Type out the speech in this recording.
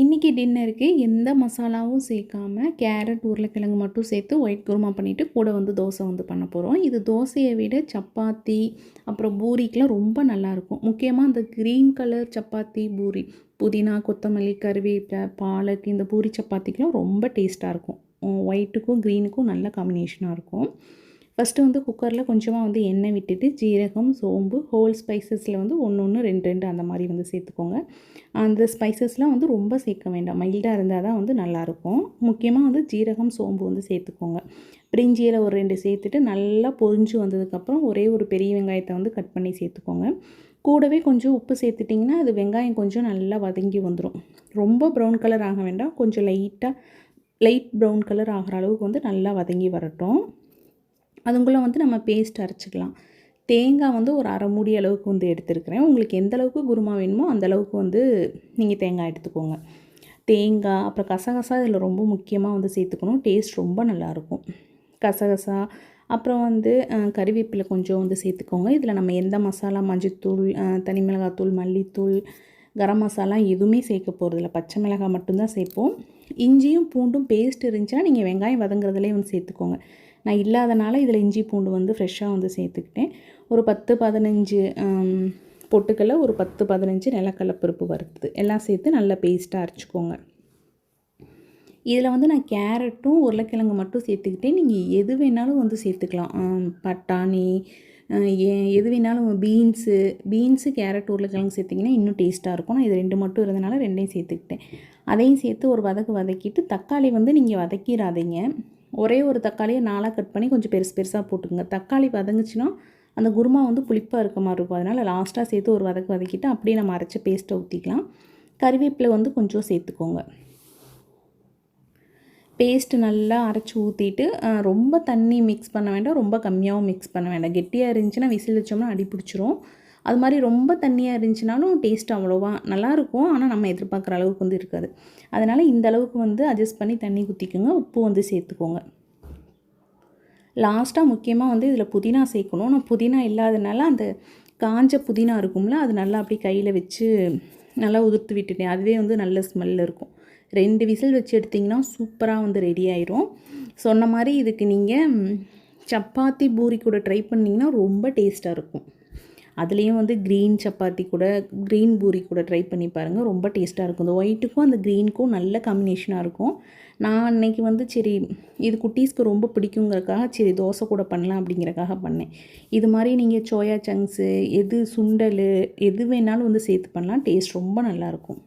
இன்றைக்கி டின்னருக்கு எந்த மசாலாவும் சேர்க்காம கேரட் உருளைக்கிழங்கு மட்டும் சேர்த்து ஒயிட் குருமா பண்ணிவிட்டு கூட வந்து தோசை வந்து பண்ண போகிறோம். இது தோசையை விட சப்பாத்தி அப்புறம் பூரிக்கெலாம் ரொம்ப நல்லாயிருக்கும். முக்கியமாக அந்த க்ரீன் கலர் சப்பாத்தி பூரி, புதினா கொத்தமல்லி கருவேப்பிலை பாலக் இந்த பூரி சப்பாத்திக்கெலாம் ரொம்ப டேஸ்ட்டாக இருக்கும். ஒயிட்டுக்கும் க்ரீனுக்கும் நல்ல காம்பினேஷனாக இருக்கும். ஃபஸ்ட்டு வந்து குக்கரில் கொஞ்சமாக வந்து எண்ணெய் விட்டுட்டு ஜீரகம் சோம்பு ஹோல் ஸ்பைசஸில் வந்து ஒன்று ஒன்று 2 அந்த மாதிரி வந்து சேர்த்துக்கோங்க. அந்த ஸ்பைசஸ்லாம் வந்து ரொம்ப சேர்க்க வேண்டாம், மைல்டாக இருந்தால் தான் வந்து நல்லாயிருக்கும். முக்கியமாக வந்து ஜீரகம் சோம்பு வந்து சேர்த்துக்கோங்க. பிரிஞ்சியில் ஒரு 2 சேர்த்துட்டு நல்லா பொரிஞ்சு வந்ததுக்கப்புறம் ஒரே ஒரு பெரிய வெங்காயத்தை வந்து கட் பண்ணி சேர்த்துக்கோங்க. கூடவே கொஞ்சம் உப்பு சேர்த்துட்டிங்கன்னா அது வெங்காயம் கொஞ்சம் நல்லா வதங்கி வந்துடும். ரொம்ப ப்ரௌன் கலர் ஆக வேண்டாம், கொஞ்சம் லைட் ப்ரௌன் கலர் ஆகிற அளவுக்கு வந்து நல்லா வதங்கி வரட்டும். அதுக்குள்ளே வந்து நம்ம பேஸ்ட் அரைச்சிக்கலாம். தேங்காய் வந்து ஒரு அரை மூடி அளவுக்கு வந்து எடுத்துருக்கிறேன். உங்களுக்கு எந்த அளவுக்கு குருமா வேணுமோ அந்த அளவுக்கு வந்து நீங்கள் தேங்காய் எடுத்துக்கோங்க. தேங்காய் அப்புறம் கசகசா இதில் ரொம்ப முக்கியமாக வந்து சேர்த்துக்கணும். டேஸ்ட் ரொம்ப நல்லாயிருக்கும். கசகசா அப்புறம் வந்து கறிவேப்பிலை கொஞ்சம் வந்து சேர்த்துக்கோங்க. இதில் நம்ம எந்த மசாலா மஞ்சள்தூள் தனி மிளகாத்தூள் மல்லித்தூள் கரம் மசாலா எதுவுமே சேர்க்க போகிறதில்ல, பச்சை மிளகாய் மட்டும்தான் சேர்ப்போம். இஞ்சியும் பூண்டும் பேஸ்ட் இருந்துச்சுன்னா நீங்கள் வெங்காயம் வதங்குறதுலேயே வந்து சேர்த்துக்கோங்க. நான் இல்லாதனால இதில் இஞ்சி பூண்டு வந்து ஃப்ரெஷ்ஷாக வந்து சேர்த்துக்கிட்டேன். ஒரு 10-15 பொட்டுக்கல்ல, ஒரு 10-15 நிலக்கடலை பருப்பு வறுத்தது எல்லாம் சேர்த்து நல்லா பேஸ்ட்டாக அரைச்சிக்கோங்க. இதில் வந்து நான் கேரட்டும் உருளைக்கிழங்கு மட்டும் சேர்த்துக்கிட்டேன். நீங்கள் எது வேணாலும் வந்து சேர்த்துக்கலாம். பட்டாணி எது வேணாலும் பீன்ஸு கேரட் உருளைக்கிழங்கு சேர்த்திங்கன்னா இன்னும் டேஸ்ட்டாக இருக்கும். நான் இது 2 மட்டும் இருந்தனால 2யும் சேர்த்துக்கிட்டேன். அதையும் சேர்த்து ஒரு வதக்கிட்டு தக்காளி வந்து நீங்கள் வதக்கிடாதீங்க. ஒரே ஒரு தக்காளியை 4 கட் பண்ணி கொஞ்சம் பெருசாக போட்டுக்கோங்க. தக்காளி வதங்குச்சுன்னா அந்த குருமா வந்து புளிப்பாக இருக்க மாதிரி இருக்கும். அதனால் லாஸ்ட்டாக சேர்த்து ஒரு வதக்கிட்டு அப்படியே நம்ம அரைச்ச பேஸ்ட்டை ஊற்றிக்கலாம். கறிவேப்பிலை வந்து கொஞ்சம் சேர்த்துக்கோங்க. பேஸ்ட்டு நல்லா அரைச்சி ஊற்றிட்டு ரொம்ப தண்ணி மிக்ஸ் பண்ண வேண்டாம், ரொம்ப கம்மியாகவும் மிக்ஸ் பண்ண வேண்டாம். கெட்டியாக இருந்துச்சுன்னா விசில் வச்சோம்னா அடி பிடிச்சிரும். அது மாதிரி ரொம்ப தண்ணியாக இருந்துச்சுனாலும் டேஸ்ட் அவ்வளோவா நல்லாயிருக்கும், ஆனால் நம்ம எதிர்பார்க்குற அளவுக்கு வந்து இருக்காது. அதனால் இந்த அளவுக்கு வந்து அட்ஜஸ்ட் பண்ணி தண்ணி ஊற்றிக்கோங்க. உப்பு வந்து சேர்த்துக்கோங்க. லாஸ்ட்டாக முக்கியமாக வந்து இதில் புதினா சேர்க்கணும். நான் புதினா இல்லாதனால அந்த காஞ்ச புதினா இருக்கும்ல, அது நல்லா அப்படியே கையில் வச்சு நல்லா உதிர்த்து விட்டுட்டேன். அதுவே வந்து நல்ல ஸ்மெல் இருக்கும். 2 விசில் வச்சு எடுத்திங்கன்னா சூப்பராக வந்து ரெடி ஆயிரும். சொன்ன மாதிரி இதுக்கு நீங்கள் சப்பாத்தி பூரி கூட ட்ரை பண்ணிங்கன்னா ரொம்ப டேஸ்ட்டாக இருக்கும். அதுலேயும் வந்து க்ரீன் பூரி கூட ட்ரை பண்ணி பாருங்கள், ரொம்ப டேஸ்ட்டாக இருக்கும். இந்த ஒயிட்டுக்கும் அந்த க்ரீனுக்கும் நல்ல காம்பினேஷனாக இருக்கும். நான் அன்றைக்கி வந்து சரி இது குட்டீஸ்க்கு ரொம்ப பிடிக்குங்கிறக்காக சரி தோசை கூட பண்ணலாம் அப்படிங்கிறக்காக பண்ணேன். இது மாதிரி நீங்கள் சோயா சங்க்ஸு சுண்டல் எது வேணாலும் வந்து சேர்த்து பண்ணலாம். டேஸ்ட் ரொம்ப நல்லாயிருக்கும்.